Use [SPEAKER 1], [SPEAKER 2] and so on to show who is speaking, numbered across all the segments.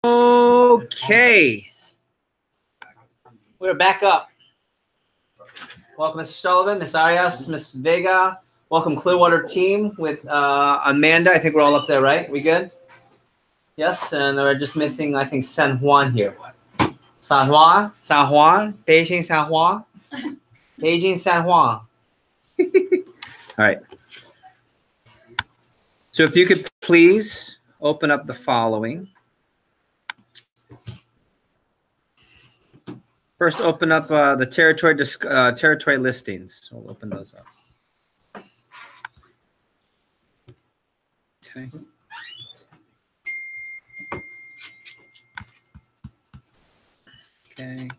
[SPEAKER 1] Okay, we're back up. Welcome, Mr. Sullivan, Miss Arias, Miss Vega. Welcome, Clearwater team with Amanda. I think we're all up there, right? We good? Yes, and we're just missing, I think, San Juan here. San Juan, Beijing, San Juan, Beijing, San Juan. All right. So if you could please open up the following. First, open up the territory listings. So we'll open those up. Okay. Okay.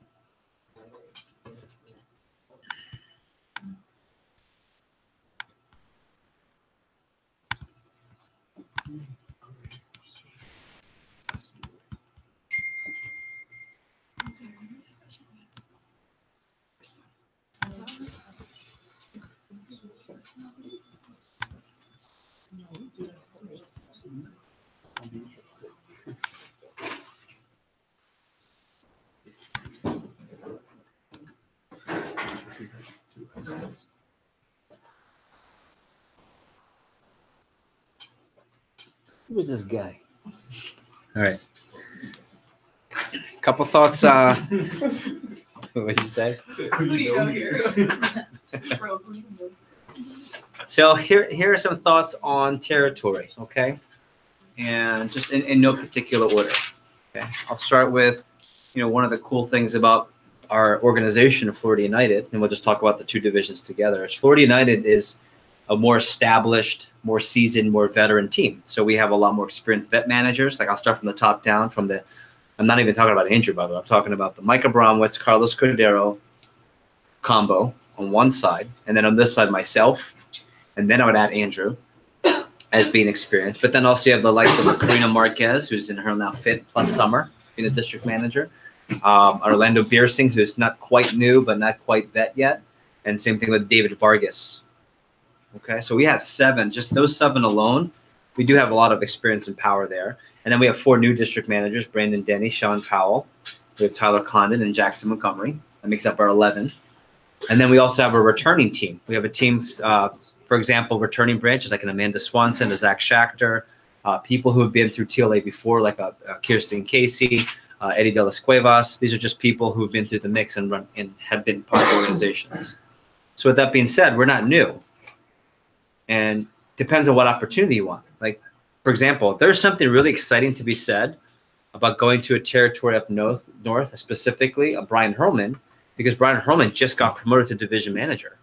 [SPEAKER 1] Who is this guy? All right. Couple thoughts. What did you say?
[SPEAKER 2] Who do you know here?
[SPEAKER 1] So here are some thoughts on territory, okay? And just in no particular order. Okay. I'll start with, one of the cool things about our organization of Florida United, and we'll just talk about the two divisions together, is Florida United is a more established, more seasoned, more veteran team. So we have a lot more experienced vet managers. Like I'll start from the top down, I'm not even talking about Andrew, by the way. I'm talking about the Micah Bromwitz, Carlos Cordero combo on one side. And then on this side, myself. And then I would add Andrew as being experienced. But then also you have the likes of Karina Marquez, who's in her now fit plus summer, being a district manager. Orlando Biersing, who's not quite new, but not quite vet yet. And same thing with David Vargas. Okay, so we have 7. Just those 7 alone, we do have a lot of experience and power there. And then we have 4 new district managers, Brandon Denny, Sean Powell. We have Tyler Condon and Jackson Montgomery. That makes up our 11. And then we also have a returning team. We have a team, for example, returning branches like an Amanda Swanson, a Zach Schachter, people who have been through TLA before, like Kirsten Casey, Eddie De Las Cuevas. These are just people who have been through the mix and have been part of organizations. So with that being said, we're not new. And depends on what opportunity you want. Like, for example, there's something really exciting to be said about going to a territory up north, specifically Brian Hurlman, because Brian Hurlman just got promoted to division manager.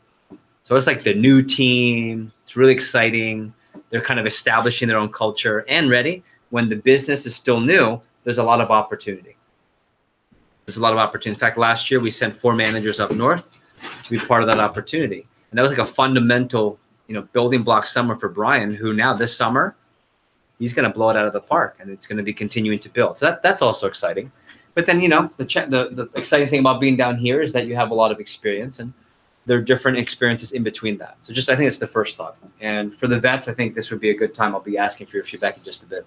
[SPEAKER 1] So it's like the new team. It's really exciting. They're kind of establishing their own culture and ready. When the business is still new, there's a lot of opportunity. There's a lot of opportunity. In fact, last year we sent 4 managers up north to be part of that opportunity. And that was like a fundamental building block summer for Brian, who now this summer, he's going to blow it out of the park, and it's going to be continuing to build. So that's also exciting. But then, the exciting thing about being down here is that you have a lot of experience, and there are different experiences in between that. So I think it's the first thought. And for the vets, I think this would be a good time. I'll be asking for your feedback in just a bit.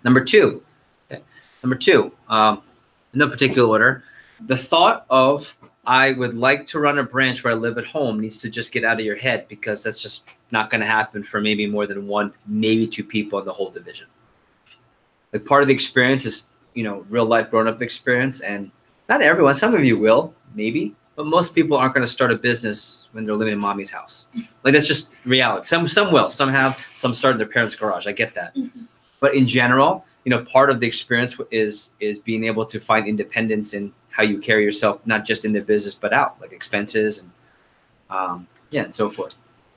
[SPEAKER 1] Number two, in no particular order, the thought of I would like to run a branch where I live at home needs to just get out of your head, because that's just not going to happen for maybe more than 1, maybe 2 people in the whole division. Like part of the experience is, real life grown-up experience, and not everyone, some of you will, maybe, but most people aren't going to start a business when they're living in mommy's house. Like that's just reality. Some will, some have, some start in their parents' garage. I get that. But in general, part of the experience is being able to find independence in how you carry yourself, not just in the business, but out, like expenses and and so forth.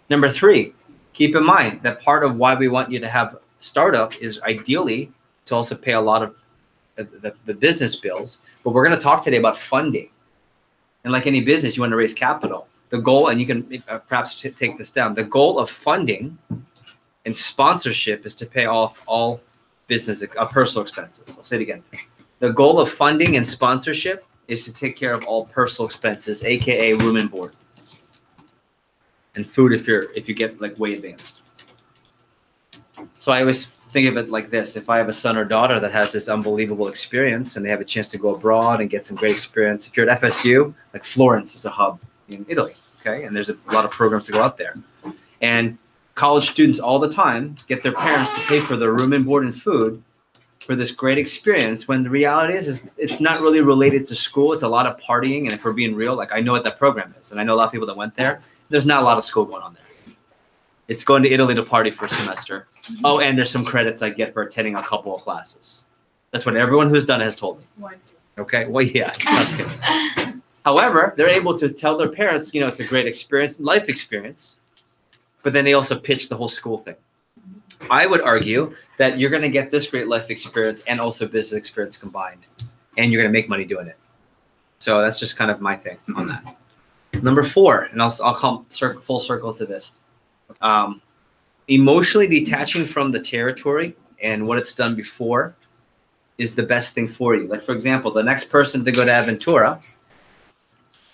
[SPEAKER 1] Number 3, keep in mind that part of why we want you to have startup is ideally to also pay a lot of the business bills. But we're going to talk today about funding. And like any business, you want to raise capital. The goal, and you can perhaps take this down, the goal of funding and sponsorship is to pay off all business personal expenses. I'll say it again. The goal of funding and sponsorship is to take care of all personal expenses, aka room and board, and food if you get like way advanced. So I always think of it like this. If I have a son or daughter that has this unbelievable experience and they have a chance to go abroad and get some great experience, if you're at FSU, like Florence is a hub in Italy, okay? And there's a lot of programs to go out there. And college students all the time get their parents to pay for their room and board and food for this great experience, when the reality is it's not really related to school. It's a lot of partying. And if we're being real, like I know what that program is. And I know a lot of people that went there. There's not a lot of school going on there. It's going to Italy to party for a semester. Oh, and there's some credits I get for attending a couple of classes. That's what everyone who's done it has told me. Okay, well, yeah, Tuscany. However, they're able to tell their parents, you know, it's a great experience, life experience, but then they also pitch the whole school thing. I would argue that you're going to get this great life experience and also business experience combined, and you're going to make money doing it. So that's just kind of my thing on that. Number 4, and I'll come full circle to this. Emotionally detaching from the territory and what it's done before is the best thing for you. Like, for example, the next person to go to Aventura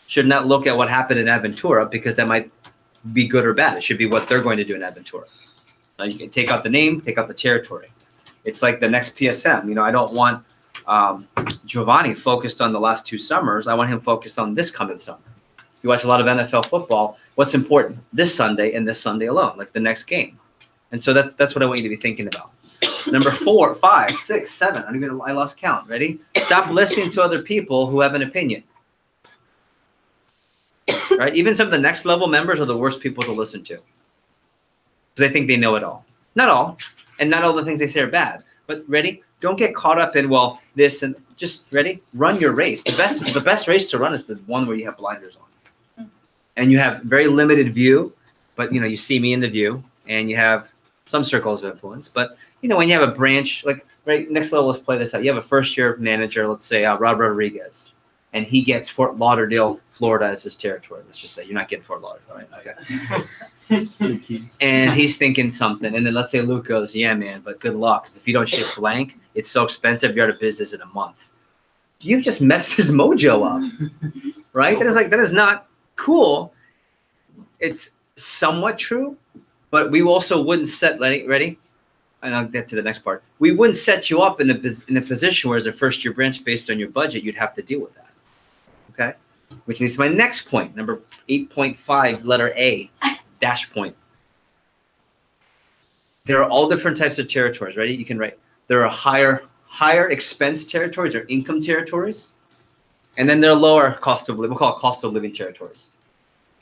[SPEAKER 1] should not look at what happened in Aventura, because that might be good or bad. It should be what they're going to do in Aventura. Now, you can take out the name, take out the territory. It's like the next PSM. You know, I don't want Giovanni focused on the last 2 summers. I want him focused on this coming summer. You watch a lot of NFL football. What's important? This Sunday and this Sunday alone, like the next game. And so that's what I want you to be thinking about. Number 4, 5, 6, 7. I lost count. Ready? Stop listening to other people who have an opinion. Right? Even some of the next level members are the worst people to listen to, because they think they know it all. Not all, and not all the things they say are bad. But ready? Don't get caught up in, well, this, and just ready? Run your race. The best race to run is the one where you have blinders on. And you have very limited view, but you know, you see me in the view, and you have some circles of influence. But you know, when you have a branch, like right next level, let's play this out. You have a first-year manager, let's say Rob Rodriguez, and he gets Fort Lauderdale, Florida as his territory. Let's just say you're not getting Fort Lauderdale, right? Okay. And he's thinking something, and then let's say Luke goes, "Yeah, man, but good luck, because if you don't ship blank, it's so expensive. You're out of business in a month." You've just messed his mojo up, right? That is not cool. It's somewhat true, but we also wouldn't set ready. And I'll get to the next part. We wouldn't set you up in a position where, as a first-year branch, based on your budget, you'd have to deal with that. Okay, which leads to my next point, number 8.5, letter A, dash point. There are all different types of territories. Ready? You can write. There are higher expense territories or income territories, and then there are lower cost of living. We'll call it cost of living territories.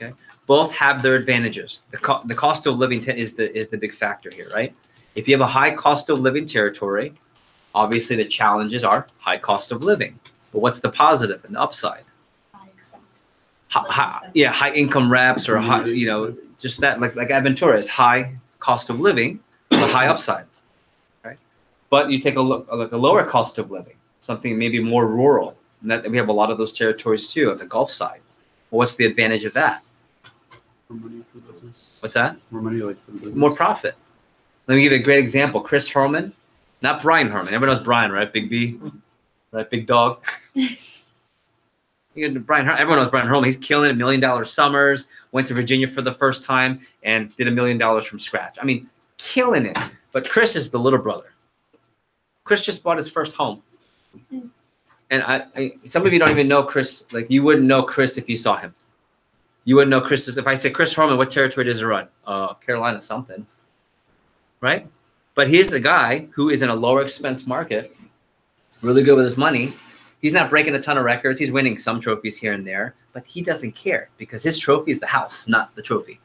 [SPEAKER 1] Okay, both have their advantages. The cost of living is the big factor here, right? If you have a high cost of living territory, obviously the challenges are high cost of living. But what's the positive and the upside?
[SPEAKER 2] High expense.
[SPEAKER 1] High income reps, or high, you know, just that, like Aventura is high cost of living, but high upside, right? But you take a look, like a lower cost of living, something maybe more rural, and that we have a lot of those territories too on the Gulf side. Well, what's the advantage of that?
[SPEAKER 3] More money for the business.
[SPEAKER 1] What's that?
[SPEAKER 3] More money, like, for the business.
[SPEAKER 1] More profit. Let me give you a great example. Chris Herman, not Brian Herman. Everyone knows Brian, right? Big B, right? Big dog. Everyone knows Brian Herman. He's killing it. $1 million summers. Went to Virginia for the first time and did $1 million from scratch. I mean, killing it. But Chris is the little brother. Chris just bought his first home. And some of you don't even know Chris. Like, you wouldn't know Chris if you saw him. You wouldn't know Chris. If I say Chris Herman, what territory does he run? Carolina something. Right? But here's the guy who is in a lower expense market, really good with his money. He's not breaking a ton of records. He's winning some trophies here and there, but he doesn't care, because his trophy is the house, not the trophy.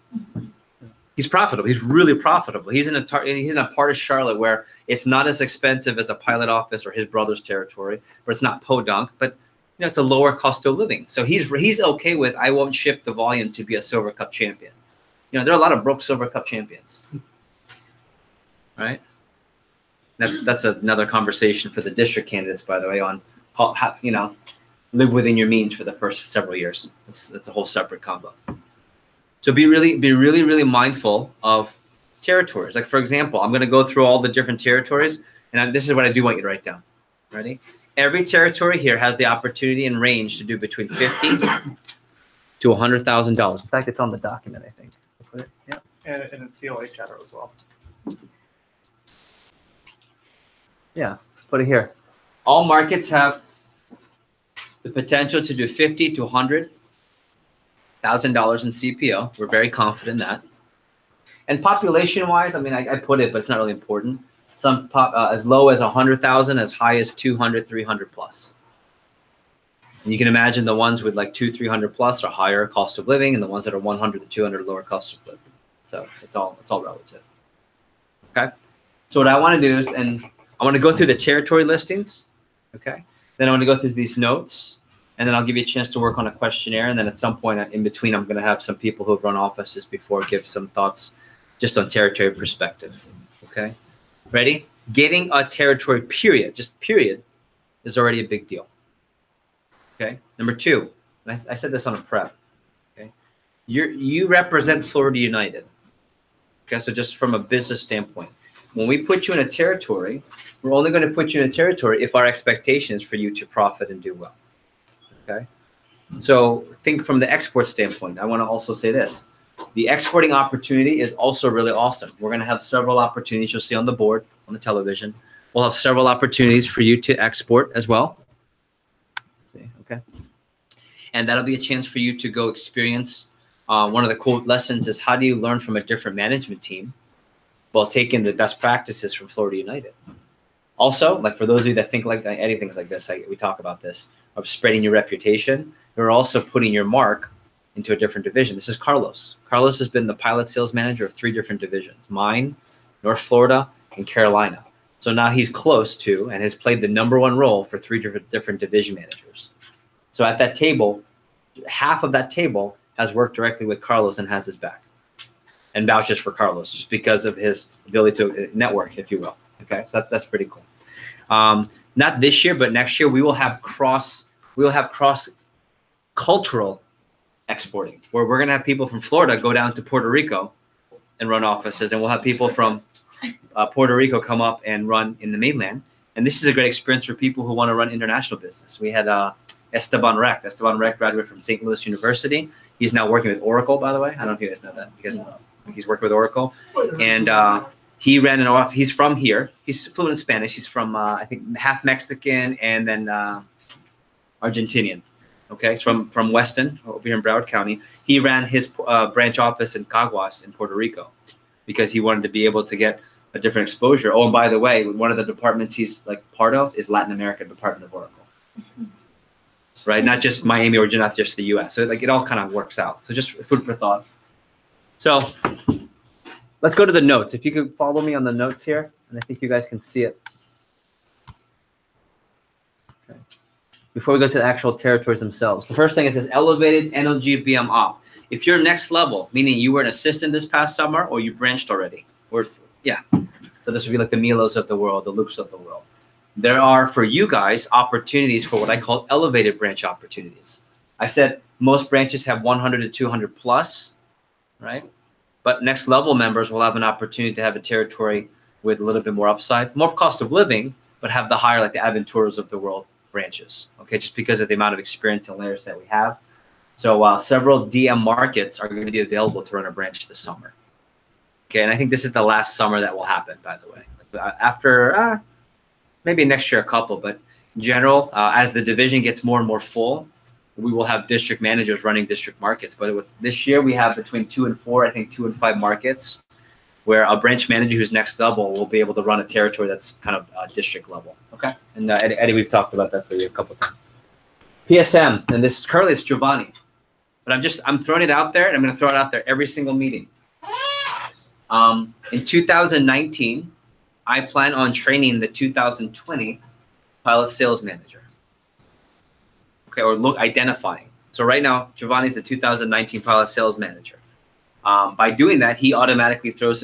[SPEAKER 1] He's profitable. He's really profitable. He's in a part of Charlotte where it's not as expensive as a pilot office or his brother's territory, but it's not podunk, but you know, it's a lower cost of living. So he's okay with, I won't ship the volume to be a Silver Cup champion. You know, there are a lot of broke Silver Cup champions. Right? That's another conversation for the district candidates, by the way, on how, you know, live within your means for the first several years. That's a whole separate combo. So be really mindful of territories. Like, for example, I'm going to go through all the different territories, and this is what I do want you to write down. Ready? Every territory here has the opportunity and range to do between $50,000 to $100,000. In fact, it's on the document, I think. Yeah.
[SPEAKER 4] And a TLA chatter as well.
[SPEAKER 1] Yeah, put it here. All markets have the potential to do $50,000 to $100,000 in CPO. We're very confident in that. And population-wise, I mean, I put it, but it's not really important. Some as low as 100,000, as high as 200, 300 plus. And you can imagine the ones with like 200, 300 plus are higher cost of living, and the ones that are 100 to 200 lower cost of living. So it's all relative. Okay. So what I want to do is, and I want to go through the territory listings. Okay. Then I want to go through these notes, and then I'll give you a chance to work on a questionnaire. And then at some point in between, I'm going to have some people who have run offices before give some thoughts just on territory perspective. Okay. Ready? Getting a territory period, just period, is already a big deal. Okay. Number two, and I said this on a prep. Okay. You represent Florida United. Okay. So just from a business standpoint, when we put you in a territory, we're only going to put you in a territory if our expectation is for you to profit and do well. Okay. So think from the export standpoint. I want to also say this. The exporting opportunity is also really awesome. We're going to have several opportunities you'll see on the board, on the television. We'll have several opportunities for you to export as well. Let's see, okay. And that'll be a chance for you to go experience. One of the cool lessons is how do you learn from a different management team while taking the best practices from Florida United. Also, like for those of you that think like anything like this, we talk about this, of spreading your reputation, you're also putting your mark into a different division. This is Carlos. Carlos has been the pilot sales manager of 3 different divisions, mine, North Florida, and Carolina. So now he's close to and has played the #1 role for 3 different division managers. So at that table, half of that table has worked directly with Carlos and has his back and vouches for Carlos just because of his ability to network, if you will. Okay, so that's pretty cool. Not this year, but next year we will have cross cultural exporting, where we're going to have people from Florida go down to Puerto Rico and run offices, and we'll have people from Puerto Rico come up and run in the mainland. And this is a great experience for people who want to run international business. We had Esteban Reck. Esteban Reck graduated from St. Louis University. He's now working with Oracle, by the way. I don't know if you guys know that. You guys know. He's worked with Oracle. And he ran an office. He's from here. He's fluent in Spanish. He's from, I think, half Mexican and then Argentinian. Okay, he's from Weston, over here in Broward County. He ran his branch office in Caguas in Puerto Rico because he wanted to be able to get a different exposure. Oh, and by the way, one of the departments he's like part of is Latin American Department of Oracle. Right, not just Miami or not just the U.S. So like it all kind of works out. So just food for thought. So let's go to the notes. If you could follow me on the notes here, and I think you guys can see it. Okay. Before we go to the actual territories themselves, the first thing it says elevated NLG BM op. If you're next level, meaning you were an assistant this past summer or you branched already, or yeah, so this would be like the Milos of the world, the Lukes of the world. There are, for you guys, opportunities for what I call elevated branch opportunities. I said most branches have 100 to 200 plus, right? But next level members will have an opportunity to have a territory with a little bit more upside, more cost of living, but have the higher, like the Aventuras of the world branches, okay? Just because of the amount of experience and layers that we have. So several DM markets are going to be available to run a branch this summer. Okay, and I think this is the last summer that will happen, by the way. After maybe next year a couple, but in general, as the division gets more and more full, we will have district managers running district markets. But this year we have between 2 and 4, I think 2 and 5 markets where a branch manager who's next level will be able to run a territory that's kind of district level. Okay, and Eddie, we've talked about that for you a couple of times. PSM, and this currently it's Giovanni, but I'm throwing it out there, and I'm going to throw it out there every single meeting. In 2019, I plan on training the 2020 pilot sales manager. Okay, or identifying. So right now, Giovanni's the 2019 pilot sales manager. By doing that, he automatically throws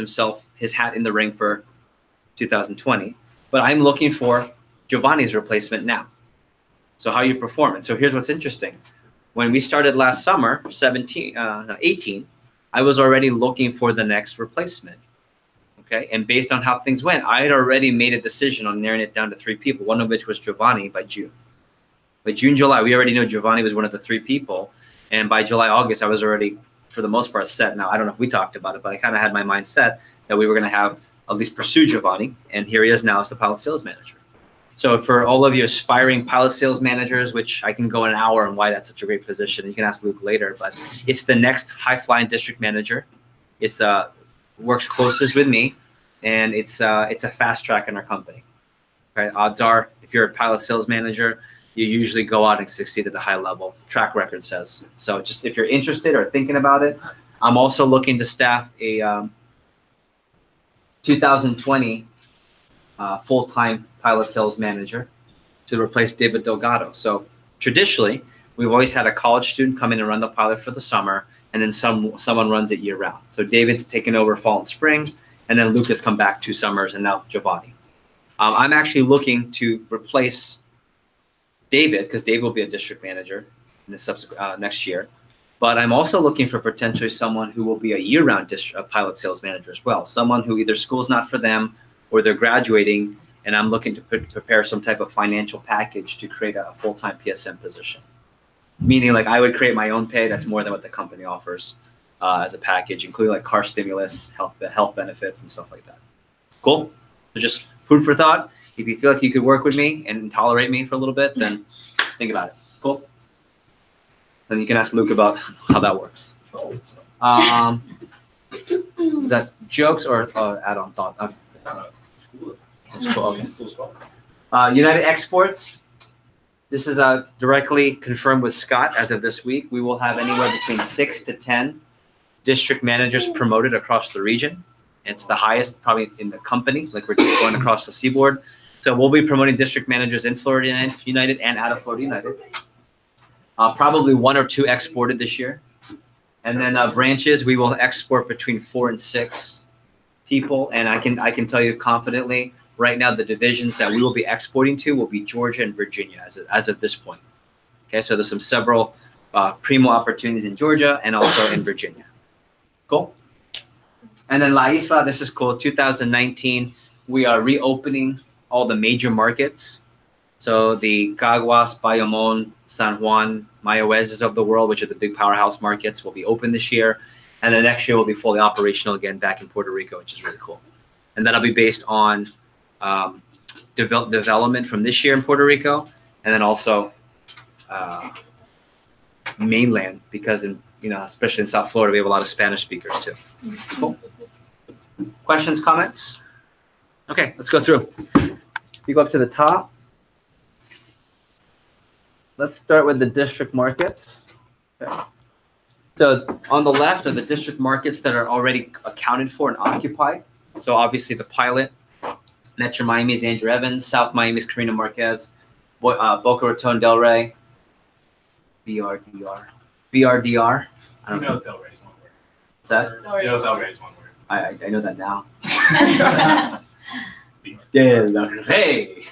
[SPEAKER 1] his hat in the ring for 2020. But I'm looking for Giovanni's replacement now. So how you perform it. So here's what's interesting. When we started last summer, 18, I was already looking for the next replacement. Okay, and based on how things went, I had already made a decision on narrowing it down to 3 people, one of which was Giovanni by June. By June, July, we already knew Giovanni was one of the 3 people. And by July, August, I was already, for the most part, set. Now, I don't know if we talked about it, but I kind of had my mind set that we were going to have at least pursue Giovanni. And here he is now as the pilot sales manager. So for all of you aspiring pilot sales managers, which I can go in an hour on why that's such a great position, you can ask Luke later, but it's the next high flying district manager. It's works closest with me, and it's a fast track in our company. Okay, odds are if you're a pilot sales manager, you usually go out and succeed at a high level. Track record says. So just if you're interested or thinking about it, I'm also looking to staff a 2020 full-time pilot sales manager to replace David Delgado. So traditionally, we've always had a college student come in and run the pilot for the summer, and then someone runs it year round. So David's taken over fall and spring, and then Luke has come back 2 summers, and now Giovanni. I'm actually looking to replace David, because David will be a district manager in the subsequent next year. But I'm also looking for potentially someone who will be a year-round pilot sales manager as well. Someone who either school's not for them or they're graduating, and I'm looking to prepare some type of financial package to create a full-time PSM position. Meaning, like, I would create my own pay that's more than what the company offers as a package, including like car stimulus, health benefits, and stuff like that. Cool? So just food for thought. If you feel like you could work with me and tolerate me for a little bit, then think about it. Cool? Then you can ask Luke about how that works. Is that jokes or add-on thought? It's cool. Okay. United Exports. This is directly confirmed with Scott as of this week. We will have anywhere between 6 to 10 district managers promoted across the region. It's the highest probably in the company, like we're just going across the seaboard. So we'll be promoting district managers in Florida United and out of Florida United. Probably 1 or 2 exported this year. And then branches, we will export between 4 and 6 people. And I can tell you confidently, right now, the divisions that we will be exporting to will be Georgia and Virginia as of this point. Okay, so there's several primo opportunities in Georgia and also in Virginia. Cool. And then La Isla, this is cool. 2019, we are reopening all the major markets. So the Caguas, Bayamon, San Juan, Mayahuezes of the world, which are the big powerhouse markets, will be open this year. And then next year, we'll be fully operational again back in Puerto Rico, which is really cool. And that'll be based on development from this year in Puerto Rico, and then also mainland, because especially in South Florida, we have a lot of Spanish speakers too. Cool. Questions, comments? Okay, let's go through. You go up to the top. Let's start with the district markets. Okay. So on the left are the district markets that are already accounted for and occupied. So obviously the pilot, Metro Miami is Andrew Evans, South Miami is Karina Marquez, Boca Raton, Del Rey, BRDR. I don't know.
[SPEAKER 2] Del Rey's one word.
[SPEAKER 1] What's that?
[SPEAKER 2] Del Rey's one word.
[SPEAKER 1] I know that now. Del Rey.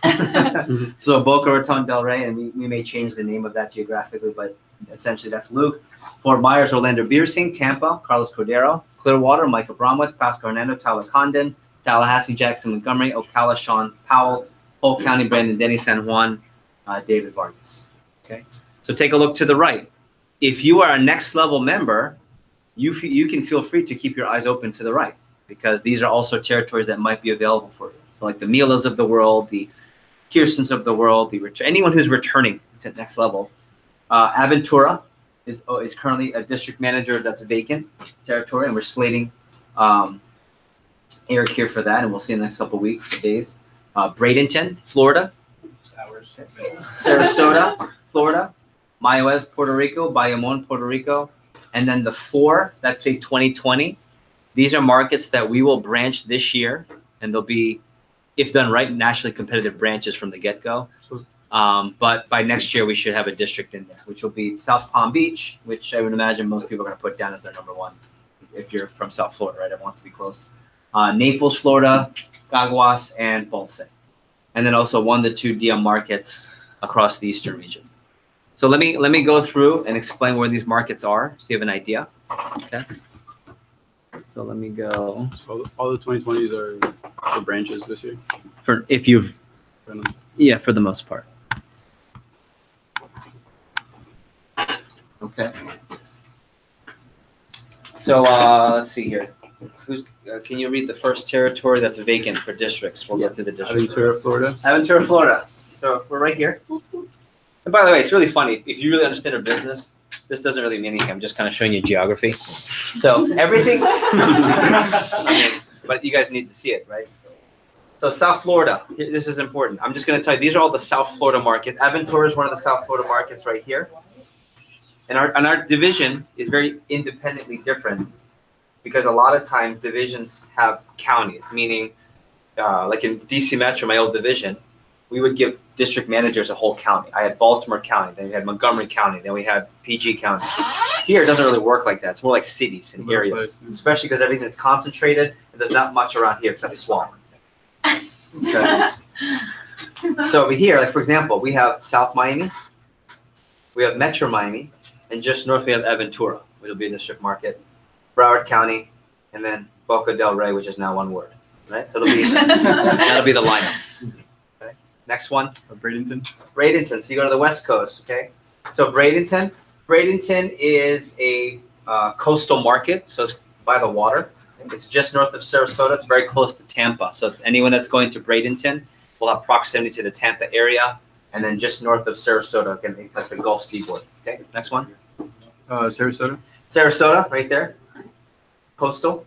[SPEAKER 1] So Boca Raton, Del Rey, and we may change the name of that geographically, but essentially that's Luke. Fort Myers, Orlando Biersing, Tampa, Carlos Cordero, Clearwater, Michael Bromwitz, Pascal Hernando, Tyler Condon, Tallahassee, Jackson Montgomery, Ocala, Sean Powell, Polk County, Brandon Denny, San Juan, David Vargas. Okay, so take a look to the right. If you are a next level member, you can feel free to keep your eyes open to the right, because these are also territories that might be available for you. So like the Milas of the world, the Kirstens of the world, anyone who's returning to the next level. Aventura is currently a district manager that's vacant territory, and we're slating Eric here for that, and we'll see in the next couple of weeks, days. Bradenton, Florida. Sarasota, Florida. Mayahuez, Puerto Rico. Bayamon, Puerto Rico. And then the 4, that's say 2020. These are markets that we will branch this year, and they'll be, if done right, nationally competitive branches from the get-go. But by next year, we should have a district in there, which will be South Palm Beach, which I would imagine most people are going to put down as their number 1 if you're from South Florida, right? Everyone wants to be close. Naples, Florida, Caguas, and Ponce. And then also 1 to 2 DM markets across the eastern region. So let me go through and explain where these markets are so you have an idea. Okay. So let me go.
[SPEAKER 3] So all the 2020s are the branches this year?
[SPEAKER 1] For the most part. Okay. So let's see here. Can you read the first territory that's vacant for districts? We'll go through the districts.
[SPEAKER 3] Aventura, Florida.
[SPEAKER 1] Aventura, Florida. So we're right here. And by the way, it's really funny. If you really understand a business, this doesn't really mean anything. I'm just kind of showing you geography. So everything, I mean, but you guys need to see it, right? So South Florida, this is important. I'm just going to tell you, these are all the South Florida markets. Aventura is one of the South Florida markets right here. And our division is very independently different because a lot of times divisions have counties, meaning like in DC Metro, my old division, we would give district managers a whole county. I had Baltimore County, then we had Montgomery County, then we had PG County. Here, it doesn't really work like that. It's more like cities and areas, especially because everything's concentrated and there's not much around here except a swamp. Okay. So over here, like for example, we have South Miami, we have Metro Miami, and just north we have Aventura, which will be a district market, Broward County, and then Boca del Rey, which is now one word, right? So that'll be the lineup. Okay. Next one.
[SPEAKER 3] Bradenton.
[SPEAKER 1] Bradenton. So you go to the West Coast, okay? So Bradenton is a coastal market, so it's by the water. It's just north of Sarasota. It's very close to Tampa. So anyone that's going to Bradenton will have proximity to the Tampa area, and then just north of Sarasota, again, it's like the Gulf Seaboard. Okay, next one.
[SPEAKER 3] Sarasota.
[SPEAKER 1] Sarasota, right there. Coastal.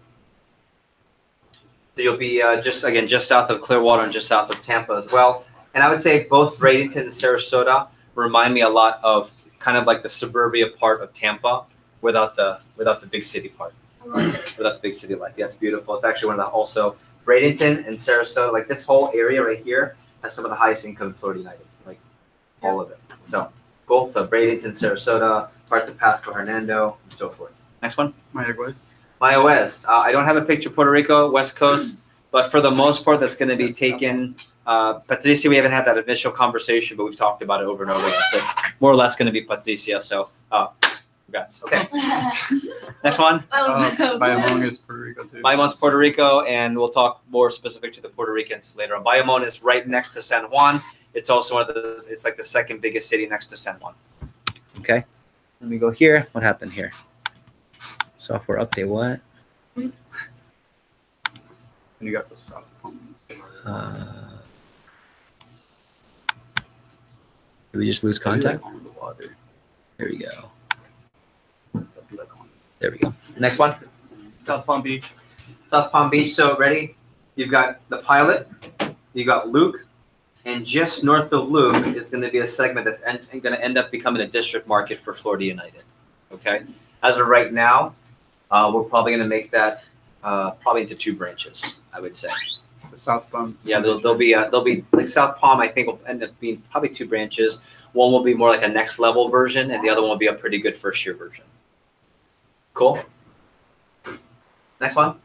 [SPEAKER 1] So you'll be just south of Clearwater and just south of Tampa as well. And I would say both Bradenton and Sarasota remind me a lot of kind of like the suburbia part of Tampa without the big city part. Without the big city life. Yeah, it's beautiful. It's actually one of the also Bradenton and Sarasota, like this whole area right here has some of the highest income in Florida United, like all of it. So cool. So Bradenton, Sarasota, parts of Pasco, Hernando, and so forth. Next one.
[SPEAKER 3] Maya West.
[SPEAKER 1] Maya West. I don't have a picture of Puerto Rico, West Coast, but for the most part, that's going to be taken. Patricia, we haven't had that initial conversation, but we've talked about it over and over again. So it's more or less going to be Patricia. So congrats. Okay. Next one.
[SPEAKER 3] Bayamon is Puerto Rico too.
[SPEAKER 1] Bayamon's Puerto Rico, and we'll talk more specific to the Puerto Ricans later on. Bayamon is right next to San Juan. It's also one of the, it's like the second biggest city next to San Juan. Okay. Let me go here. What happened here? Software update, what?
[SPEAKER 3] And you got the South Palm.
[SPEAKER 1] Did we just lose contact? There we go. There we go. Next one.
[SPEAKER 3] South Palm Beach.
[SPEAKER 1] South Palm Beach. So ready? You've got the pilot. You got Luke, and just north of Luke is going to be a segment that's going to end up becoming a district market for Florida United. Okay. As of right now, we're probably going to make that probably into 2 branches. I would say.
[SPEAKER 3] The South Palm.
[SPEAKER 1] Yeah, there'll be like South Palm. I think will end up being probably 2 branches. One will be more like a next level version, and the other one will be a pretty good first year version. Cool. Next one.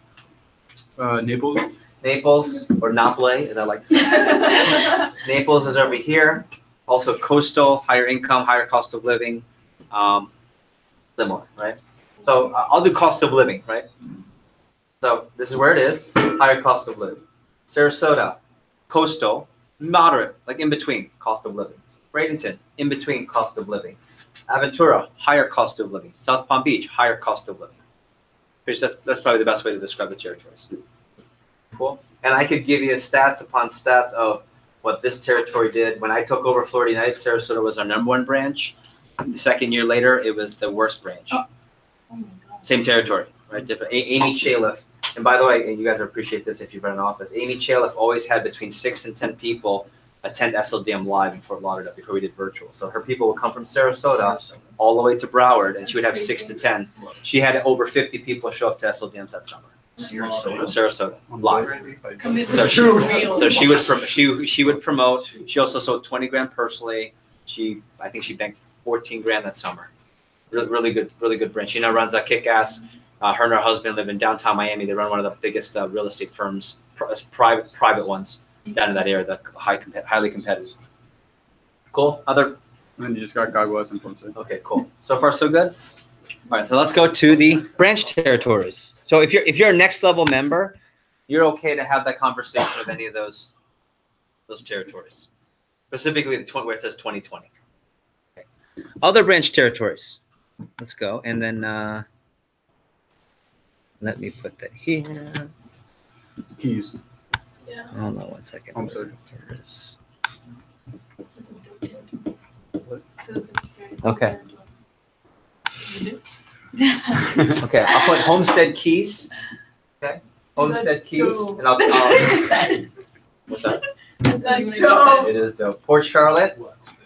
[SPEAKER 3] Naples.
[SPEAKER 1] Naples, or Naples, as I like to say. Naples is over here. Also coastal, higher income, higher cost of living. Similar, right? So I'll do cost of living, right? So this is where it is, higher cost of living. Sarasota, coastal, moderate, like in between cost of living. Bradenton, in between cost of living. Aventura, higher cost of living. South Palm Beach, higher cost of living. That's probably the best way to describe the territories. Cool. And I could give you stats upon stats of what this territory did. When I took over Florida United, Sarasota was our #1 branch. The second year later, it was the worst branch.
[SPEAKER 2] Oh my God.
[SPEAKER 1] Same territory, right? Different. Amy Chaliff. And by the way, and you guys appreciate this if you've run an office, Amy Chaliff always had between 6 and 10 people attend SLDM live in Fort Lauderdale before we did virtual. So her people would come from Sarasota all the way to Broward, and she would have 6 to 10. She had over 50 people show up to SLDMs that summer. Sarasota live. So she would promote. She also sold 20 grand personally. I think she banked 14 grand that summer. Really good brand. She now runs a kick-ass. Her and her husband live in downtown Miami. They run one of the biggest real estate firms, private ones down in that area. That highly competitive. Cool. Other.
[SPEAKER 3] And then you just got Caguas and Ponce.
[SPEAKER 1] Okay, cool. So far, so good. All right, so let's go to the branch territories. So if you're a next level member, you're okay to have that conversation with any of those territories, specifically the where it says 2020. Okay. Other branch territories. Let's go, and then let me put that here.
[SPEAKER 3] Keys.
[SPEAKER 2] Yeah.
[SPEAKER 1] Hold on 1 second.
[SPEAKER 3] I'm sorry.
[SPEAKER 1] Where is- Okay. Okay, I'll put Homestead Keys. Okay, Homestead Keys, and I'll what's that? It is dope. Port Charlotte.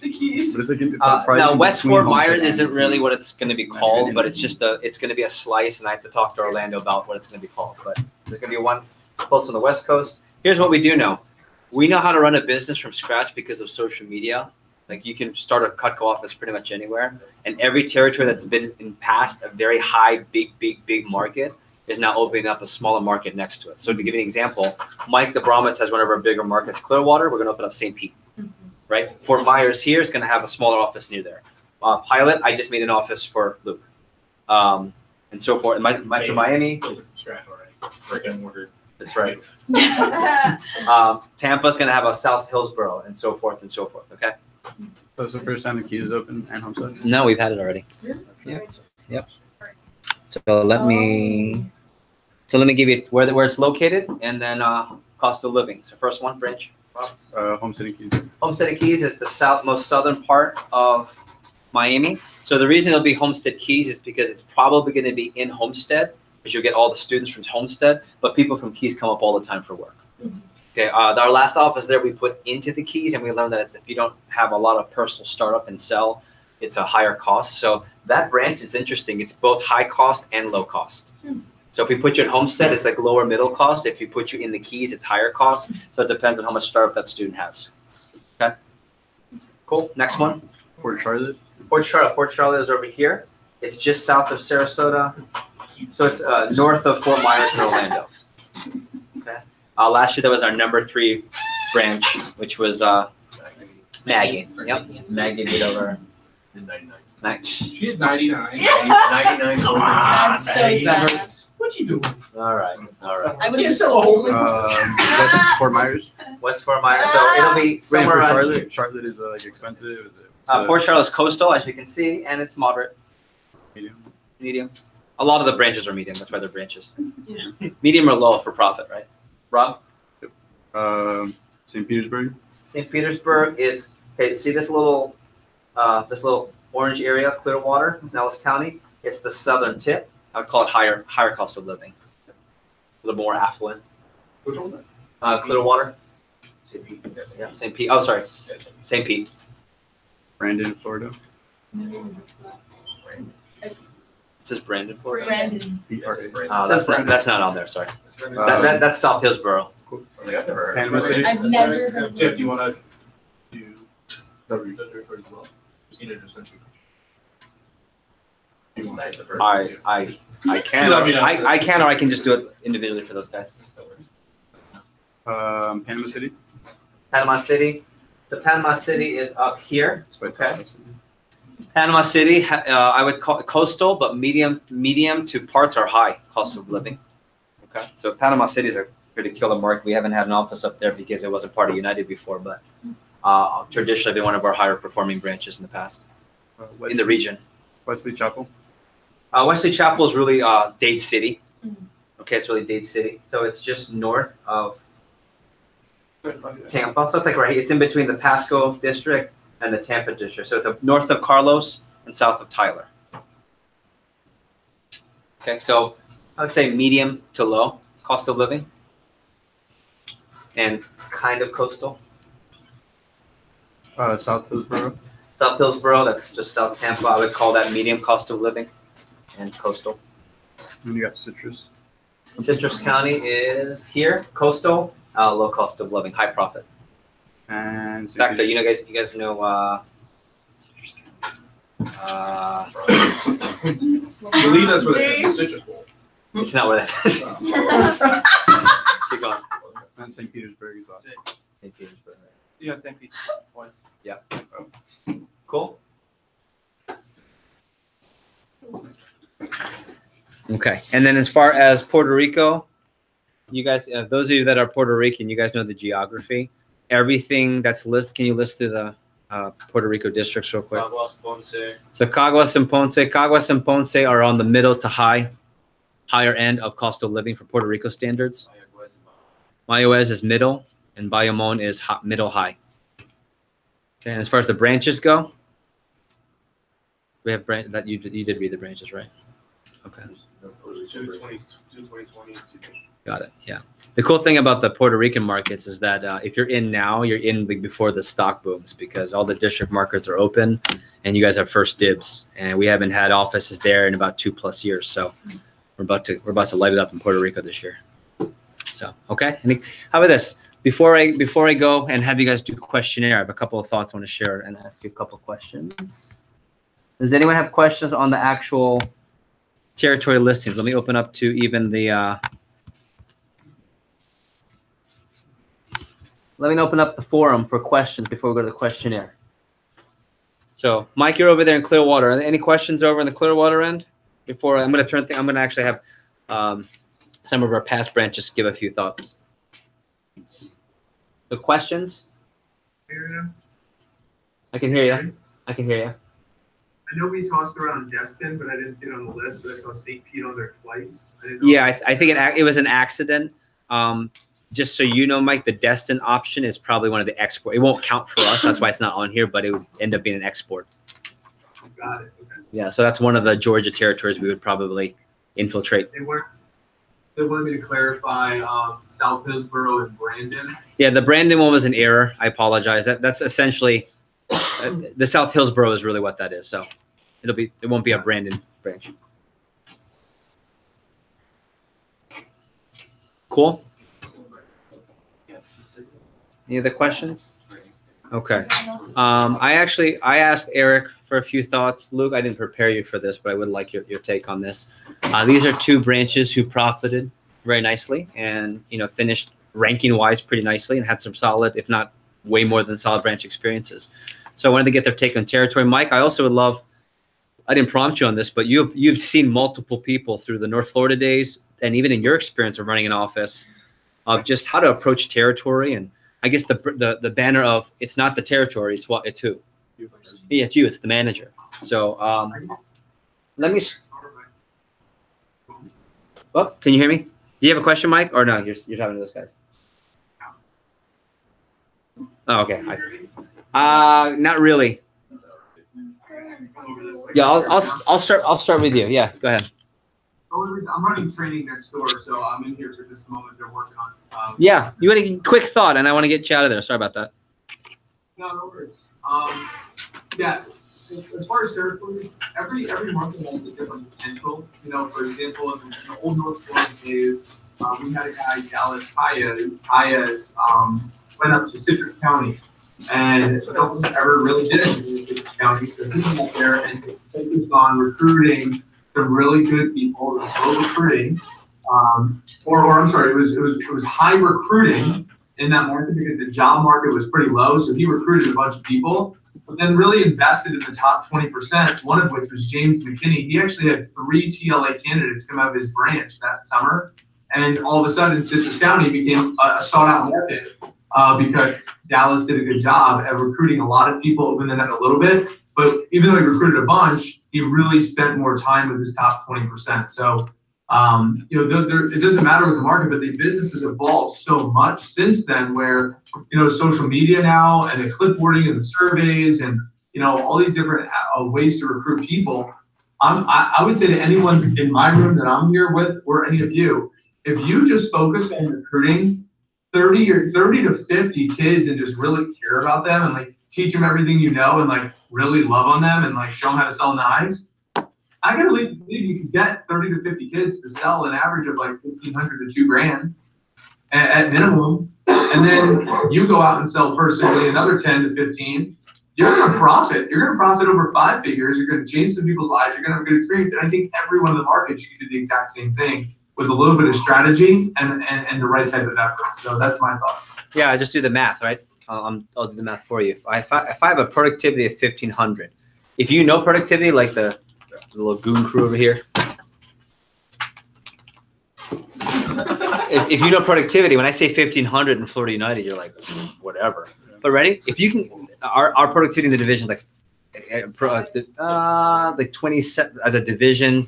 [SPEAKER 2] The keys.
[SPEAKER 3] But it's like,
[SPEAKER 1] Now West Fort Myers isn't really what it's going to be called, but it's just it's going to be a slice, and I have to talk to Orlando about what it's going to be called. But there's going to be one close on the West Coast. Here's what we do know: we know how to run a business from scratch because of social media. Like you can start a Cutco office pretty much anywhere, and every territory that's been in past a very high, big market is now opening up a smaller market next to it. So to give you an example, Mike the Bromwitz has one of our bigger markets, Clearwater. We're going to open up St. Pete, right? Fort Myers here is going to have a smaller office near there. Pilot, I just made an office for Luke, and so forth. Metro Miami.
[SPEAKER 4] Scratch already. Brick and mortar.
[SPEAKER 1] That's right. Tampa's going to have a South Hillsboro, and so forth and so forth. Okay.
[SPEAKER 3] So it's the first time the Keys is open and Homestead?
[SPEAKER 1] No, we've had it already.
[SPEAKER 2] Really?
[SPEAKER 1] Yep. So let me give you where it's located, and then cost of living. So first one, branch.
[SPEAKER 3] Homestead and Keys.
[SPEAKER 1] Homestead and Keys is the most southern part of Miami. So the reason it'll be Homestead Keys is because it's probably going to be in Homestead, because you'll get all the students from Homestead, but people from Keys come up all the time for work. Okay, our last office there we put into the Keys, and we learned that if you don't have a lot of personal startup and sell, it's a higher cost. So that branch is interesting. It's both high cost and low cost. So if we put you in Homestead, it's like lower middle cost. If you put you in the Keys, it's higher cost. So it depends on how much startup that student has. Okay, cool. Next one.
[SPEAKER 3] Port Charlotte.
[SPEAKER 1] Port Charlotte. Port Charlotte is over here. It's just south of Sarasota. So it's north of Fort Myers and Orlando. Okay. Last year, that was our number 3 branch, which was Maggie. Yep. Maggie did over
[SPEAKER 4] 99.
[SPEAKER 2] She is 99.
[SPEAKER 4] 99.
[SPEAKER 2] That's so sad.
[SPEAKER 4] What you doing?
[SPEAKER 1] All right.
[SPEAKER 2] I would have sold.
[SPEAKER 3] West Fort Myers.
[SPEAKER 1] West Fort Myers. So it'll be somewhere
[SPEAKER 3] For
[SPEAKER 1] around.
[SPEAKER 3] Charlotte. Charlotte is like expensive. Is it?
[SPEAKER 1] Port Charlotte's coastal, as you can see, and it's moderate. Medium. A lot of the branches are medium. That's why they're branches.
[SPEAKER 2] Yeah.
[SPEAKER 1] Medium or low for profit, right? Rob?
[SPEAKER 3] St. Petersburg.
[SPEAKER 1] St. Petersburg is, okay, see this little orange area, Clearwater, Nellis County? It's the southern tip. I would call it higher cost of living. A little more affluent.
[SPEAKER 4] Which one?
[SPEAKER 1] Clearwater.
[SPEAKER 4] St. Pete.
[SPEAKER 1] Yeah, St. Pete. Oh, sorry. St. Pete.
[SPEAKER 3] Brandon, Florida.
[SPEAKER 1] It says Brandon, Florida.
[SPEAKER 2] Brandon.
[SPEAKER 1] That's not on there, sorry. That's South Hillsboro.
[SPEAKER 4] I've never heard.
[SPEAKER 3] Panama City.
[SPEAKER 2] I've never heard.
[SPEAKER 4] Jeff, do you want to do W as well? Christina just sent you. You want to first?
[SPEAKER 1] I can.
[SPEAKER 4] Let me know.
[SPEAKER 1] I can, or I can just do it individually for those guys.
[SPEAKER 3] Panama City.
[SPEAKER 1] Panama City. So Panama City is up here.
[SPEAKER 3] It's by
[SPEAKER 1] Okay.
[SPEAKER 3] Tallahassee.
[SPEAKER 1] Panama City, I would call it coastal, but medium to parts are high cost of living. Okay. So Panama City is a pretty killer market. We haven't had an office up there because it wasn't part of United before, but traditionally been one of our higher performing branches in the past in the region.
[SPEAKER 3] Wesley Chapel.
[SPEAKER 1] Wesley Chapel is really Dade City. Okay, it's really Dade City. So it's just north of Tampa. So it's like right, it's in between the Pasco district and the Tampa district. So it's north of Carlos and south of Tyler. Okay, so I would say medium to low cost of living and kind of coastal.
[SPEAKER 3] South Hillsboro.
[SPEAKER 1] South Hillsboro, that's just South Tampa. I would call that medium cost of living and coastal.
[SPEAKER 3] And you got Citrus.
[SPEAKER 1] Citrus County is here, coastal, low cost of living, high profit.
[SPEAKER 3] And
[SPEAKER 1] In fact, you guys know Citrus County.
[SPEAKER 4] I believe that's where they have the Citrus Bowl.
[SPEAKER 1] It's not where that is. Keep going.
[SPEAKER 3] And St. Petersburg is last.
[SPEAKER 1] St. Petersburg.
[SPEAKER 5] Yeah, St. Pete twice.
[SPEAKER 1] Yeah. Cool. Okay, and then as far as Puerto Rico, you guys, those of you that are Puerto Rican, you guys know the geography. Everything that's listed, can you list through the Puerto Rico districts real quick? So Caguas and Ponce are on the middle to higher end of cost of living for Puerto Rico standards. Mayagüez is middle, and Bayamón is middle high. Okay, and as far as the branches go, we have that you did read the branches, right? Okay.
[SPEAKER 4] 2020.
[SPEAKER 1] Got it. Yeah. The cool thing about the Puerto Rican markets is that if you're in now, you're in before the stock booms because all the district markets are open, and you guys have first dibs. And we haven't had offices there in about 2+ years, so we're about to light it up in Puerto Rico this year. So okay. How about this? Before I go and have you guys do questionnaire, I have a couple of thoughts I want to share and ask you a couple of questions. Does anyone have questions on the actual territory listings? Let me open up to even the. Let me open up the forum for questions before we go to the questionnaire. So, Mike, you're over there in Clearwater. Are there any questions over in the Clearwater end? Before I'm going to I'm going to actually have some of our past branches give a few thoughts. The questions? I can hear you. I can hear you.
[SPEAKER 6] I know we tossed around Destin, but I didn't see it on the list. But I saw St. Pete on there twice.
[SPEAKER 1] Yeah, I think it was an accident. Just so you know, Mike, the Destin option is probably one of the export. It won't count for us. That's why it's not on here, but it would end up being an export.
[SPEAKER 6] Got it. Okay.
[SPEAKER 1] Yeah, so that's one of the Georgia territories we would probably infiltrate.
[SPEAKER 6] They wanted me to clarify South Hillsborough and Brandon.
[SPEAKER 1] Yeah, the Brandon one was an error. I apologize. That's essentially the South Hillsborough is really what that is. So it won't be a Brandon branch. Cool. Any other questions? Okay. I asked Eric for a few thoughts. Luke, I didn't prepare you for this, but I would like your take on this. These are two branches who profited very nicely and finished ranking wise pretty nicely and had some solid, if not way more than solid branch experiences. So I wanted to get their take on territory. Mike, I also would love, I didn't prompt you on this, but you've seen multiple people through the North Florida days and even in your experience of running an office of just how to approach territory. And I guess the banner of it's not the territory, it's who. Yeah, it's you. It's the manager. So let me. Oh, can you hear me? Do you have a question, Mike, or no? You're talking to those guys. Oh, okay. Not really. Yeah, I'll start with you. Yeah, go ahead.
[SPEAKER 6] I'm running training next door, so I'm in here for just a moment. They're working on.
[SPEAKER 1] Yeah, you had a quick thought, and I want to get you out of there. Sorry about that.
[SPEAKER 6] No worries. Yeah, as far as territories, every market has a different potential. For example, in the old North Florida days, we had a guy, Dallas Paez, went up to Citrus County, and no one ever really did anything in Citrus County. So he went up there and focused on recruiting some really good people, low recruiting, or I'm sorry, it was high recruiting in that market because the job market was pretty low. So he recruited a bunch of people, but then really invested in the top 20%, one of which was James McKinney. He actually had 3 TLA candidates come out of his branch that summer. And all of a sudden, Citrus County became a sought-out market because Dallas did a good job at recruiting a lot of people, opened the net a little bit. But even though he recruited a bunch, he really spent more time with his top 20%. So, it doesn't matter with the market, but the business has evolved so much since then where, social media now and the clipboarding and the surveys and, all these different ways to recruit people. I would say to anyone in my room that I'm here with or any of you, if you just focus on recruiting 30 to 50 kids and just really care about them and teach them everything and really love on them and show them how to sell knives, I gotta believe you can get 30 to 50 kids to sell an average of $1,500 to $2,000 at minimum, and then you go out and sell personally another 10 to 15. You're gonna profit. You're gonna profit over 5 figures. You're gonna change some people's lives. You're gonna have a good experience. And I think every one of the markets you can do the exact same thing with a little bit of strategy and the right type of effort. So that's my thoughts.
[SPEAKER 1] Yeah, I just do the math, right? I'll do the math for you. If I have a productivity of 1,500, if you know productivity, like the little goon crew over here, if you know productivity, when I say 1,500 in Florida United, you're like, whatever. But ready? If you can, our productivity in the division is like 27 as a division,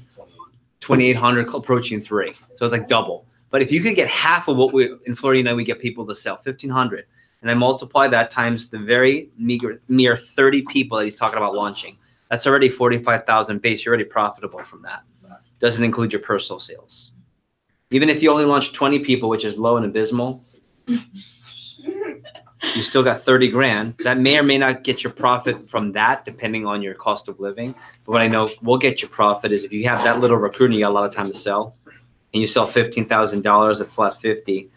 [SPEAKER 1] 2,800 approaching 3. So it's double. But if you could get half of what we in Florida United, we get people to sell 1,500. and I multiply that times the very mere 30 people that he's talking about launching. That's already 45,000 base. You're already profitable from that. Doesn't include your personal sales. Even if you only launch 20 people, which is low and abysmal, you still got 30 grand. That may or may not get your profit from that, depending on your cost of living. But what I know will get your profit is if you have that little recruiter, you got a lot of time to sell, and you sell $15,000 at flat 50.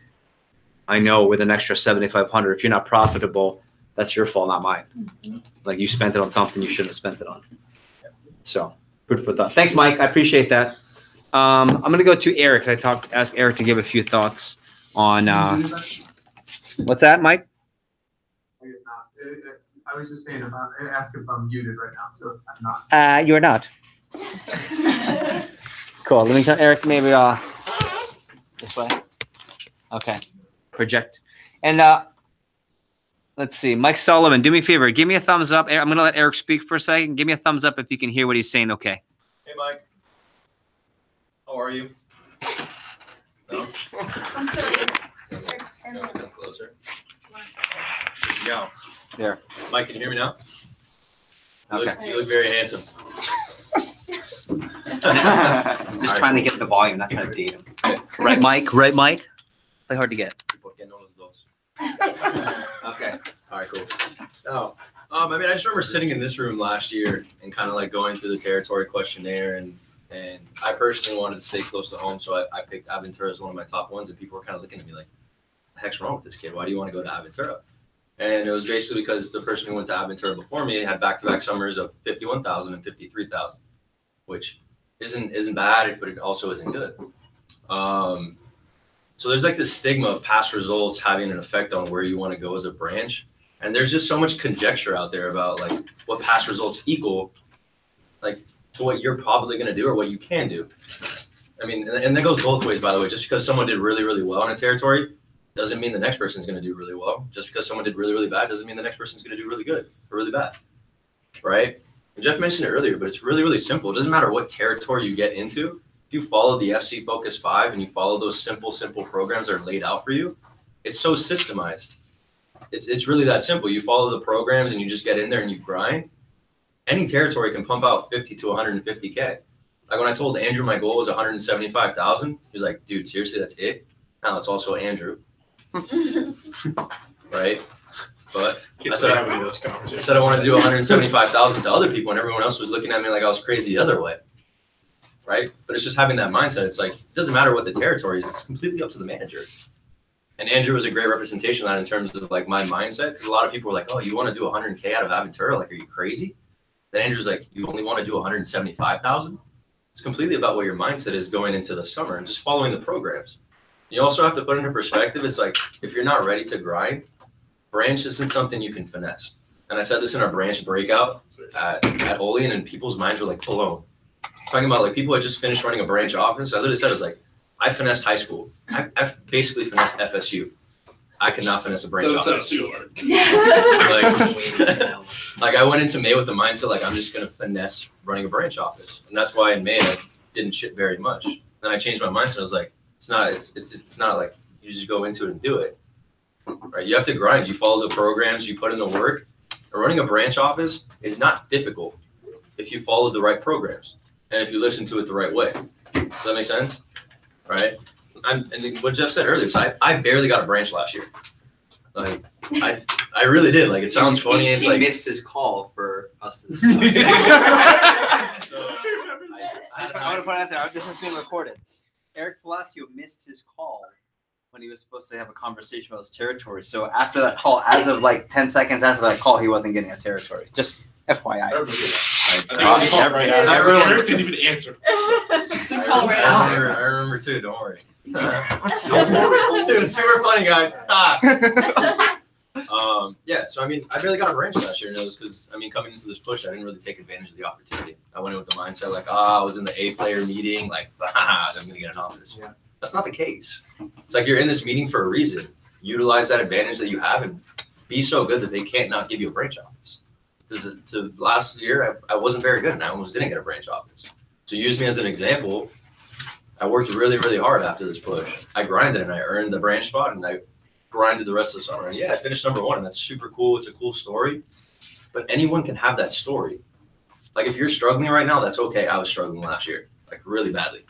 [SPEAKER 1] I know with an extra 7,500, if you're not profitable, that's your fault, not mine. Like you spent it on something you shouldn't have spent it on. So food for thought. Thanks, Mike. I appreciate that. I'm gonna go to Eric. Asked Eric to give a few thoughts on what's that, Mike?
[SPEAKER 6] I guess not. I was just saying about ask if I'm muted right now, so I'm not.
[SPEAKER 1] You're not. Cool. Let me tell Eric maybe this way. Okay. Project. And let's see. Mike Sullivan, do me a favor. Give me a thumbs up. I'm gonna let Eric speak for a second. Give me a thumbs up if you can hear what he's saying. Okay.
[SPEAKER 4] Hey, Mike. How are you? No?
[SPEAKER 2] I'm sorry.
[SPEAKER 4] No, come closer. Go.
[SPEAKER 1] There.
[SPEAKER 4] Mike, can you hear me now?
[SPEAKER 1] Okay.
[SPEAKER 4] You look very handsome.
[SPEAKER 1] Just trying to get the volume, not trying to date him. Right, Mike? Right, Mike? Play hard to get. Okay.
[SPEAKER 4] All right, cool. Oh, I mean, I just remember sitting in this room last year and kind of like going through the territory questionnaire, and I personally wanted to stay close to home, so I picked Aventura as one of my top ones, and people were kind of looking at me like, "The heck's wrong with this kid? Why do you want to go to Aventura?" And it was basically because the person who went to Aventura before me had back-to-back summers of 51,000 and 53,000, which isn't bad, but it also isn't good. So there's like this stigma of past results having an effect on where you want to go as a branch. And there's just so much conjecture out there about like what past results equal, like to what you're probably going to do or what you can do. I mean, and that goes both ways, by the way. Just because someone did really, really well in a territory doesn't mean the next person's going to do really well. Just because someone did really, really bad doesn't mean the next person's going to do really good or really bad, right? And Jeff mentioned it earlier, but it's really, really simple. It doesn't matter what territory you get into. If you follow the FC Focus 5 and you follow those simple programs that are laid out for you, it's so systemized. It's really that simple. You follow the programs and you just get in there and you grind. Any territory can pump out 50 to 150K. Like when I told Andrew my goal was 175,000, he was like, "Dude, seriously, that's it?" Now it's also Andrew, right? But I said I want to do 175,000 to other people, and everyone else was looking at me like I was crazy the other way. Right? But it's just having that mindset. It's like, it doesn't matter what the territory is. It's completely up to the manager. And Andrew was a great representation of that in terms of like my mindset. Because a lot of people were like, "Oh, you want to do 100K out of Aventura? Like, are you crazy?" Then Andrew's like, "You only want to do 175,000? It's completely about what your mindset is going into the summer and just following the programs. You also have to put into perspective. It's like, if you're not ready to grind, branch isn't something you can finesse. And I said this in our branch breakout at Olean, and people's minds were like blown. Talking about like people had just finished running a branch office. I literally said, "I was like, I finessed high school. I basically finessed FSU. I could not finesse a branch office." Like I went into May with the mindset like I'm just gonna finesse running a branch office, and that's why in May I didn't ship very much. Then I changed my mindset. I was like, it's not like you just go into it and do it, right? You have to grind. You follow the programs. You put in the work. And running a branch office is not difficult if you follow the right programs. And if you listen to it the right way. Does that make sense? Right? And what Jeff said earlier, so I barely got a branch last year. Like I really did. Like it sounds funny. It's like
[SPEAKER 1] missed his call for us to discuss. I want to put it out there. This is being recorded. Eric Palacio missed his call when he was supposed to have a conversation about his territory. So after that call, as of like 10 seconds after that call, he wasn't getting a territory. Just FYI.
[SPEAKER 4] I
[SPEAKER 2] didn't even answer. You call right now.
[SPEAKER 4] I remember too. Don't worry. It was super funny, guys. Yeah. So I mean, I barely got a branch last year, and it was because coming into this push, I didn't really take advantage of the opportunity. I went in with the mindset like, I was in the A player meeting, like, I'm gonna get an office. Yeah. That's not the case. It's like you're in this meeting for a reason. Utilize that advantage that you have and be so good that they can't not give you a branch office. To last year, I wasn't very good, and I almost didn't get a branch office. So use me as an example. I worked really, really hard after this push. I grinded, and I earned the branch spot, and I grinded the rest of the summer. And yeah, I finished #1, and that's super cool. It's a cool story, but anyone can have that story. Like if you're struggling right now, that's okay. I was struggling last year, like really badly,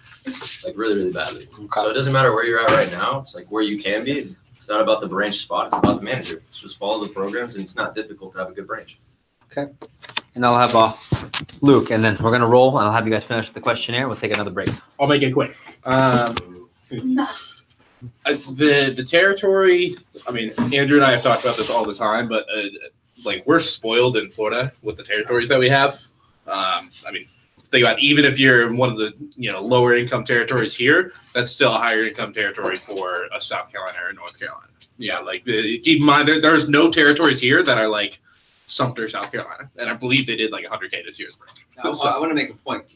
[SPEAKER 4] like really, really badly. So it doesn't matter where you're at right now. It's like where you can be. It's not about the branch spot. It's about the manager. It's just follow the programs, and it's not difficult to have a good branch.
[SPEAKER 1] Okay. And I'll have Luke, and then we're going to roll, and I'll have you guys finish the questionnaire. We'll take another break.
[SPEAKER 7] I'll make it quick. The territory, I mean, Andrew and I have talked about this all the time, but like we're spoiled in Florida with the territories that we have. I mean, think about it, even if you're in one of the lower income territories here, that's still a higher income territory for a South Carolina or North Carolina. Yeah, like keep in mind there's no territories here that are like Sumter, South Carolina, and I believe they did like 100K this year.
[SPEAKER 1] I want to make a point.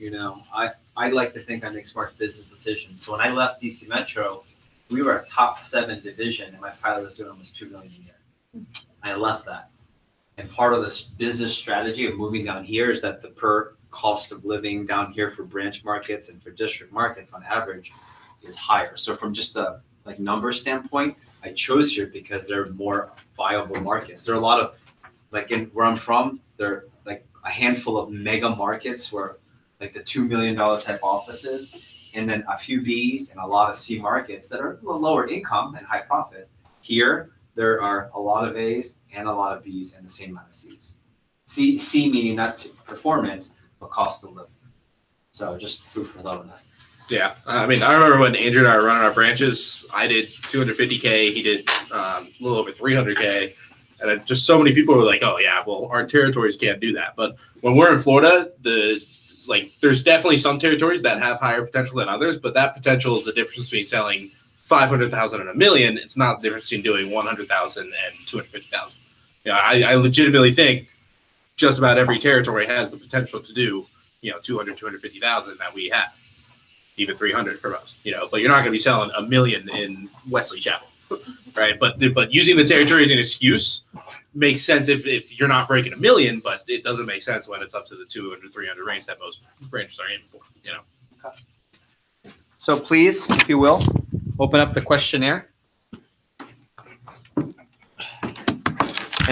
[SPEAKER 1] I like to think I make smart business decisions. So when I left DC Metro, we were a top 7 division, and my pilot was doing almost $2 million a year. I left that, and part of this business strategy of moving down here is that the per cost of living down here for branch markets and for district markets on average is higher. So from just a like number standpoint, I chose here because they're more viable markets. There are a lot of like in where I'm from, there are like a handful of mega markets where like the $2 million type offices, and then a few Bs and a lot of C markets that are a little lower income and high profit. Here, there are a lot of As and a lot of Bs and the same amount of Cs. C meaning not performance, but cost of living. So just food for thought on that.
[SPEAKER 7] Yeah, I mean, I remember when Andrew and I were running our branches, I did 250K, he did a little over 300K. And just so many people were like, "Oh yeah, well our territories can't do that." But when we're in Florida, there's definitely some territories that have higher potential than others. But that potential is the difference between selling 500,000 and $1 million. It's not the difference between doing 100,000 and 250,000. Yeah, I legitimately think just about every territory has the potential to do 200, 250,000 that we have, even 300 for most. But you're not going to be selling $1 million in Wesley Chapel. Right, but using the territory as an excuse makes sense if you're not breaking $1 million, but it doesn't make sense when it's up to the 200, 300 range that most branches are aiming for.
[SPEAKER 1] Okay. So please, if you will, open up the questionnaire, and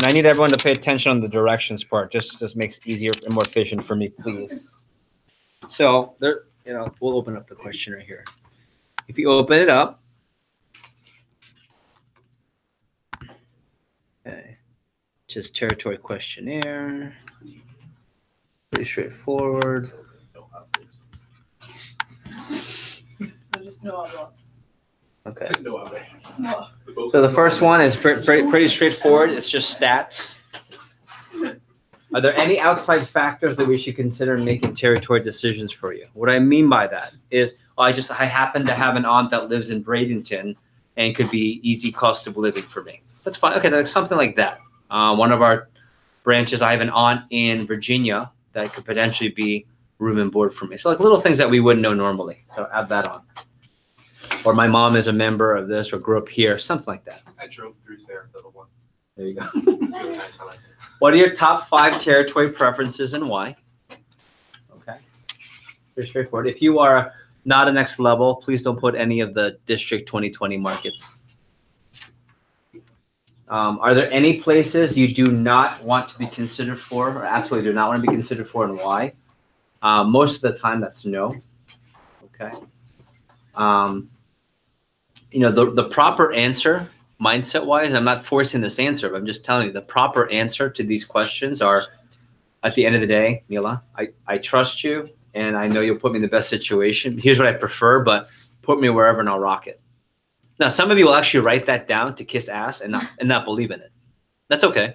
[SPEAKER 1] I need everyone to pay attention on the directions part. Just makes it easier and more efficient for me, please. So there, we'll open up the questionnaire here. If you open it up. Okay, just territory questionnaire. Pretty straightforward.
[SPEAKER 2] Just no habla.
[SPEAKER 1] Okay.
[SPEAKER 7] No.
[SPEAKER 1] So the first one is pretty straightforward. It's just stats. Are there any outside factors that we should consider making territory decisions for you? What I mean by that is I happen to have an aunt that lives in Bradenton and could be easy cost of living for me. That's fine. Okay, like something like that. One of our branches, I have an aunt in Virginia that could potentially be room and board for me. So like little things that we wouldn't know normally. So add that on. Or my mom is a member of this or grew up here, something like that.
[SPEAKER 5] I drove through Sarasota once.
[SPEAKER 1] There you go.
[SPEAKER 5] It's really nice. I like it.
[SPEAKER 1] What are your top 5 territory preferences and why? Okay. Pretty straightforward. If you are not a next level, please don't put any of the District 2020 markets. Are there any places you do not want to be considered for, or absolutely do not want to be considered for, and why? Most of the time, that's no. Okay. The proper answer, mindset-wise, I'm not forcing this answer, but I'm just telling you the proper answer to these questions are, at the end of the day, Mila, I trust you, and I know you'll put me in the best situation. Here's what I prefer, but put me wherever, and I'll rock it. Now, some of you will actually write that down to kiss ass and not believe in it. That's okay.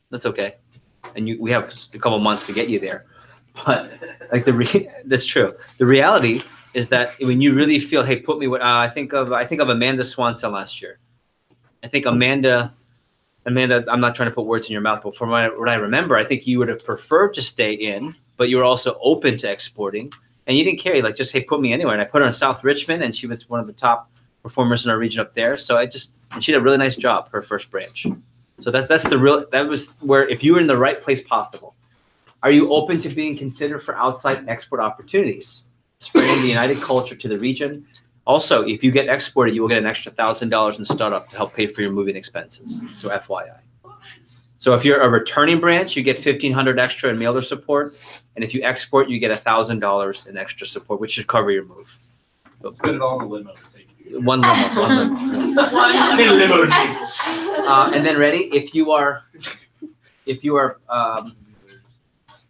[SPEAKER 1] That's okay. And we have a couple months to get you there. But like that's true. The reality is that when you really feel, hey, put me. I think of Amanda Swanson last year. I think Amanda. I'm not trying to put words in your mouth, but from what I remember, I think you would have preferred to stay in, but you were also open to exporting, and you didn't care. You just say, put me anywhere. And I put her in South Richmond, and she was one of the top performers in our region up there. So and she did a really nice job, her first branch. So that was where, if you were in the right place possible. Are you open to being considered for outside export opportunities? Spreading the United culture to the region. Also, if you get exported, you will get an extra $1,000 in startup to help pay for your moving expenses. So FYI. So if you're a returning branch, you get $1,500 extra in mailer support, and if you export, you get $1,000 in extra support, which should cover your move.
[SPEAKER 7] Let's put it all in a limo.
[SPEAKER 1] One limo.
[SPEAKER 7] Limo tables.
[SPEAKER 1] And then ready? If you are,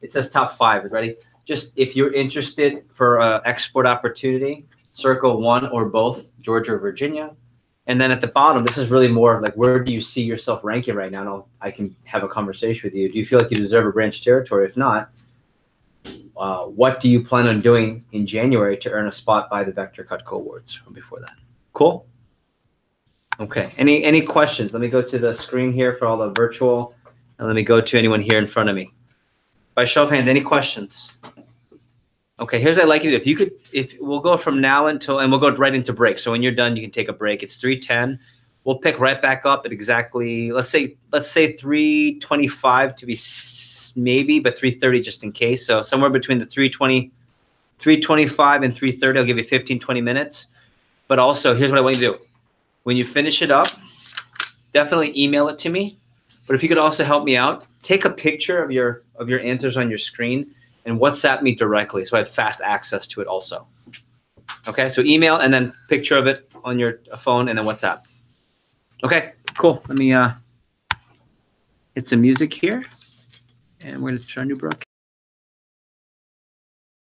[SPEAKER 1] it says top 5. Ready? Just if you're interested for export opportunity, circle 1 or both, Georgia or Virginia. And then at the bottom, this is really more like, where do you see yourself ranking right now? And I can have a conversation with you. Do you feel like you deserve a branch territory? If not, what do you plan on doing in January to earn a spot by the Vector Cutco Awards from before that? Cool. Okay. Any questions? Let me go to the screen here for all the virtual, and let me go to anyone here in front of me. By show of hands, any questions? Okay, here's what I'd like you to do. If we'll go from now until, and we'll go right into break. So when you're done, you can take a break. It's 3:10. We'll pick right back up at exactly, let's say 3:25 to be maybe, but 3:30 just in case. So somewhere between the 3:25 and 3:30, I'll give you 15, 20 minutes. But also, here's what I want you to do. When you finish it up, definitely email it to me. But if you could also help me out, take a picture of your answers on your screen and WhatsApp me directly so I have fast access to it also. Okay, so email and then picture of it on your phone and then WhatsApp. Okay, cool. Let me hit some music here, and we're going to try a new broadcast.